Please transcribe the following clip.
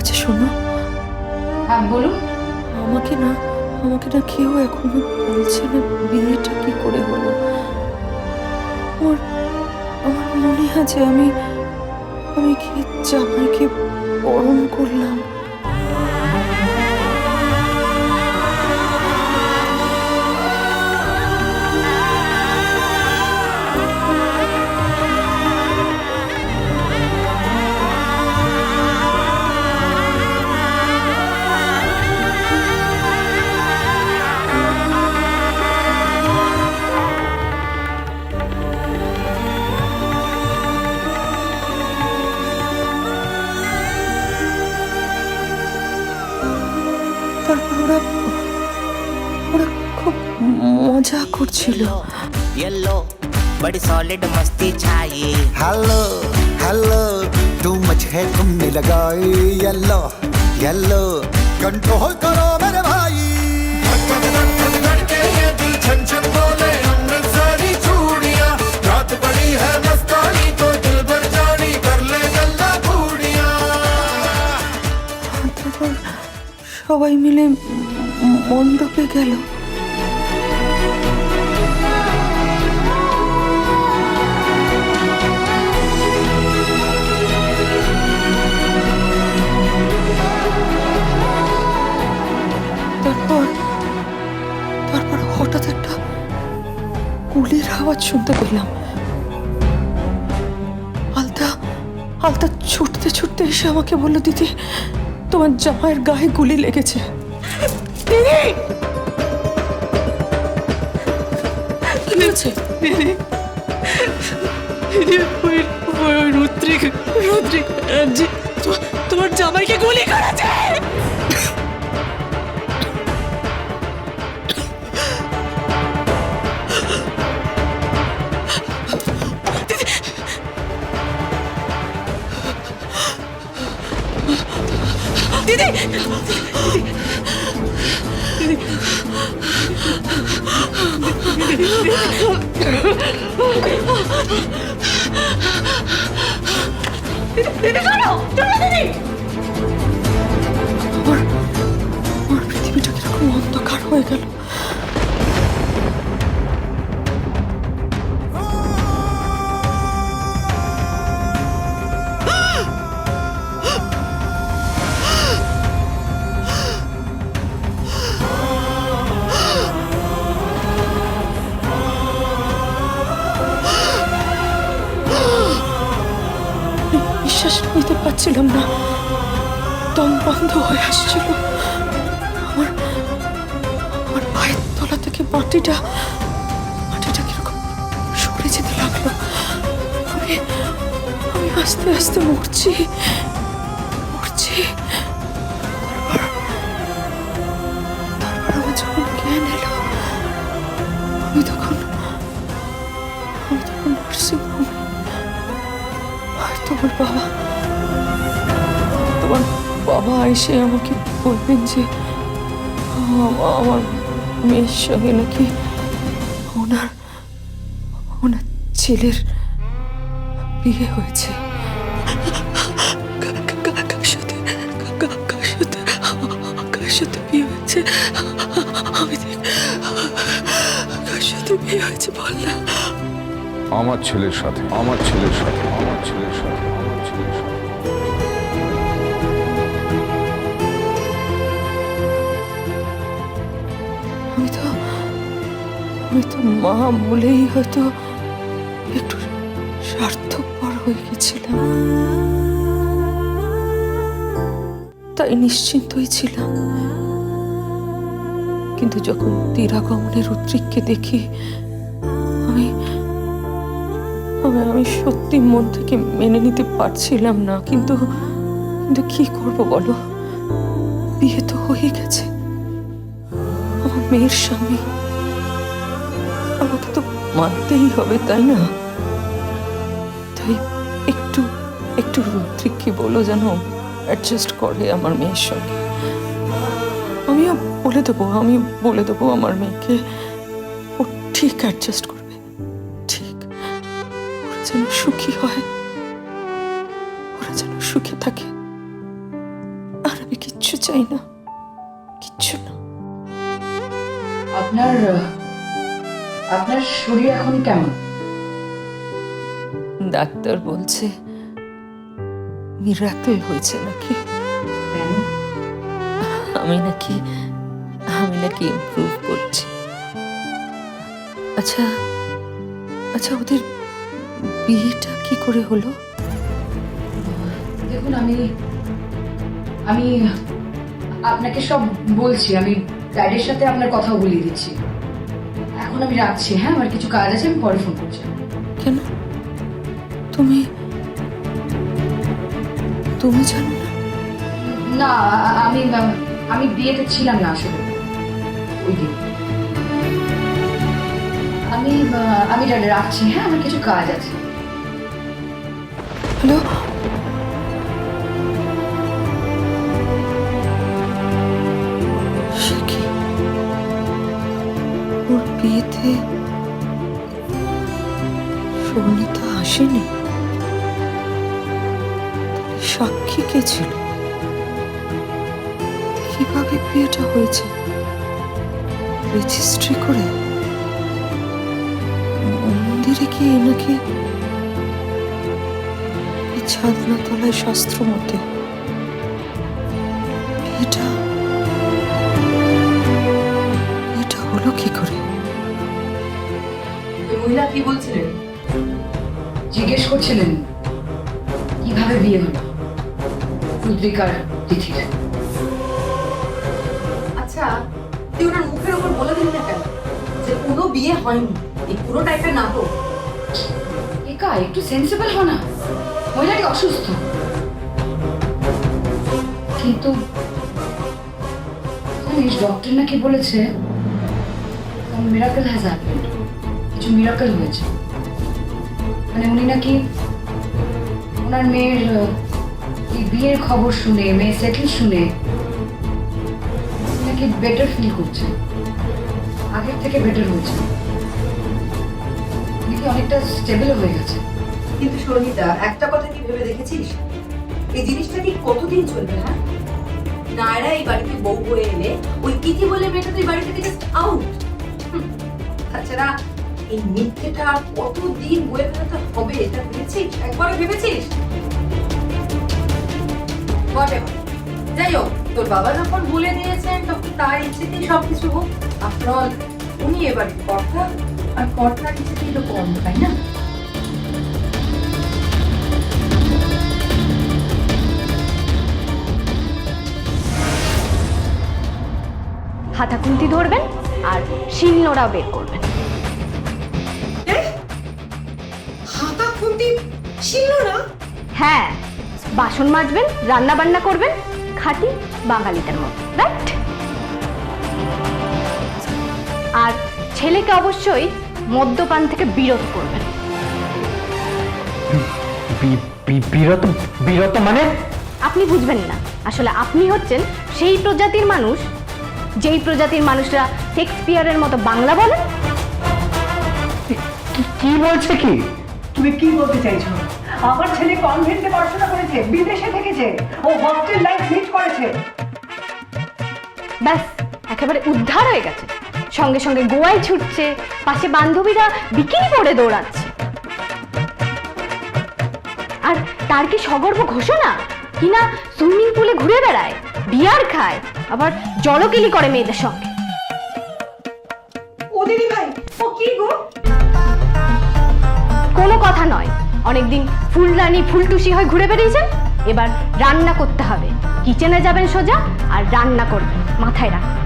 আচ্ছা শোনো, হ্যাঁ বলুন। আমাকে না কেউ এখনো বলছে না বিয়েটা কি করে হলো। আমার আমার মনে আছে আমি কি জামাইকে বরণ করলাম। তারপর ওরা খুব মজা করছিল। येलो बड़ी सॉलिड मस्ती छाई। हेलो हेलो टू मच है तुमने लगाई येलो येलो कंट्रोल करो मेरे भाई। धड़कन धड़कन धड़के ये दिल छन छन बोले अमृतसरी चूड़ियां। रात बड़ी है मस्तानी तो दिल भर जानी कर ले गल्ला बूढ़ियां। তারপর সবাই মিলে মণ্ডপে গেল। তারপর হঠাৎ একটা গুলির আওয়াজ শুনতে পেলাম। আলতা ছুটতে ছুটতে এসে আমাকে বলল, দিদি তোমার জামাইয়ের গায়ে গুলি লেগেছে। কি হয়েছে? রুদ্রিক তোমার জামাইকে গুলি করেছে। দিদি আমার পৃথিবীটা কিরকম অন্ধকার হয়ে গেল। নিঃশ্বাস নিতে পারছিলাম না, দম বন্ধ হয়ে আসছিল। আমার পায়ের তলা থেকে মাটিটা কিরকম সরে যেতে লাগলো। আমি আস্তে আস্তে মরছি। তারপর আমার যখন জ্ঞান এলো, আমি তখন নার্সিংহোমে। তোমার বাবা এসে আমাকে বলবেন যে আমার মেয়ের সঙ্গে নাকি ওনার ছেলের বিয়ে হয়েছে। কার সাথে বিয়ে হয়েছে? আমি কার সাথে বিয়ে হয়েছে বল না। আমার ছেলের সাথে। আমি তো মা বলেই হয়তো একটু স্বার্থপর হয়ে গেছিলাম, তাই নিশ্চিন্তই ছিলাম। কিন্তু যখন তীরাগমনের রুদ্রিককে দেখি, আমি সত্যি মন থেকে মেনে নিতে পারছিলাম না। কিন্তু কি করব বলো, বিয়ে তো হয়ে গেছে, আমার মেয়ের স্বামী, আমাকে তো মানতেই হবে, তাই না? তাই একটু রুদ্রিককে বলো যেন অ্যাডজাস্ট করে আমার মেয়ের সঙ্গে। আমিও বলে দেবো আমার মেয়েকে, ও ঠিক অ্যাডজাস্ট করবে, ঠিক। ওরা যেন সুখী হয়, ওরা যেন সুখে থাকে। আমি কিচ্ছু চাই না, কিচ্ছু না। আপনার আপনার শরীর এখন কেমন? ডাক্তার বলছে মিরাকেল হয়েছে নাকি, কেন? আমি নাকি ইমপ্রুভ করছি। আচ্ছা আচ্ছা, ওদের বিয়েটা কি করে হলো? দেখুন, আমি আপনাকে সব বলছি। আমি ড্যাডির সাথে আপনার কথা বলিয়ে দিচ্ছি। এখন আমি রাখছি, হ্যাঁ, আমার কিছু কাজ আছে, আমি পরে ফোন করছি। কেন? তুমি জানো না? না, আমি বিয়েতে ছিলাম না আসলে ওই দিন। আমি ড্যাডি রাখছি, হ্যাঁ, আমার কিছু কাজ আছে। হ্যালো, সে কি? ওর বিয়েতে সৌমিতা আসেনি? তাহলে সাক্ষী কে ছিল? কিভাবে বিয়েটা হয়েছে? রেজিস্ট্রি করে? মন্দিরে কি নাকি ছাদনা তলায় শাস্ত্র মতে? এটা হলো কি করে? মহিলা কি বলছিলেন? জিজ্ঞেস করছিলেন কিভাবে বিয়ে হলো রুদ্রিকার তিথির। আচ্ছা, তুই ওনার মুখের উপর বলে দিলি না কেন যে কোনো বিয়ে হয়নি? এই পুরো টাইপের নাটক। একা একটু সেন্সিবল হও না, মহিলাটি অসুস্থ। কিন্তু জানিস, ডক্টর নাকি বলেছে মিরাকেল হ্যাজ হ্যাপেন্ড, কিছু মিরাকেল হয়েছে। মানে উনি নাকি ওনার মেয়ের এই বিয়ের খবর শুনে, মেয়ে সেটেল শুনে নাকি বেটার ফিল করছে, আগের থেকে বেটার হয়েছে, নাকি অনেকটা স্টেবল হয়ে গেছে। কিন্তু শর্মিতা, একটা কথা কি ভেবে দেখেছিস এই জিনিসটা ঠিক কতদিন চলবে? হ্যাঁ, নায়রা এই বাড়িতে বউ হয়ে এলে ওই তিথি বলে মেয়েটা তো এই বাড়ি থেকে জাস্ট আউট। তাছাড়া এই মিথ্যেটা আর কতদিন বয়ে ফেলাতে হবে এটা ভেবেছিস? একবারও ভেবেছিস? Whatever. যাই হোক, তোর বাবা যখন বলে দিয়েছেন তখন তার ইচ্ছেতেই সবকিছু হোক। আফটার অল উনি এবারে কর্তা, আর কর্তার ইচ্ছেতেই তো কর্ম, তাই না? হাতাখুন্তি ধরবেন আর শিলনোড়া বের করবেন। হাতা খুন্তি ছিল না? হ্যাঁ, বাসন মাজবেন, রান্না বান্না করবেন, খাঁটি বাঙালিদের মতো, রাইট? আর ছেলেকে অবশ্যই মদ্যপান থেকে বিরত করবেন। বিরত মানে? আপনি বুঝবেন না, আসলে আপনি হচ্ছেন সেই প্রজাতির মানুষ যেই প্রজাতির মানুষরা শেক্সপিয়ারের মতো বাংলা বলেন। কি বলছে কি? তুমি কি বলতে চাইছো? আমার ছেলে কনভেন্টে পড়াশোনা করেছে, বিদেশে থেকেছে, ও হস্টেল লাইফ লিড করেছে। ব্যাস, একেবারে উদ্ধার হয়ে গেছে। সঙ্গে সঙ্গে গোয়ায় ছুটছে, পাশে বান্ধবীরা বিকিনি পরে দৌড়াচ্ছে। আর তার কি সগর্ব ঘোষণা কিনা সুইমিং পুলে ঘুরে বেড়ায়, বিয়ার খায়, আবার জলকেলি করে মেয়েদের সঙ্গে। ও দিদি ভাই, ও কি গো? কোনো কথা নয়, অনেকদিন ফুলরানি ফুলটুসি হয়ে ঘুরে বেরিয়েছেন, এবার রান্না করতে হবে। কিচেনে যাবেন সোজা আর রান্না করবেন, মাথায় রাখবেন।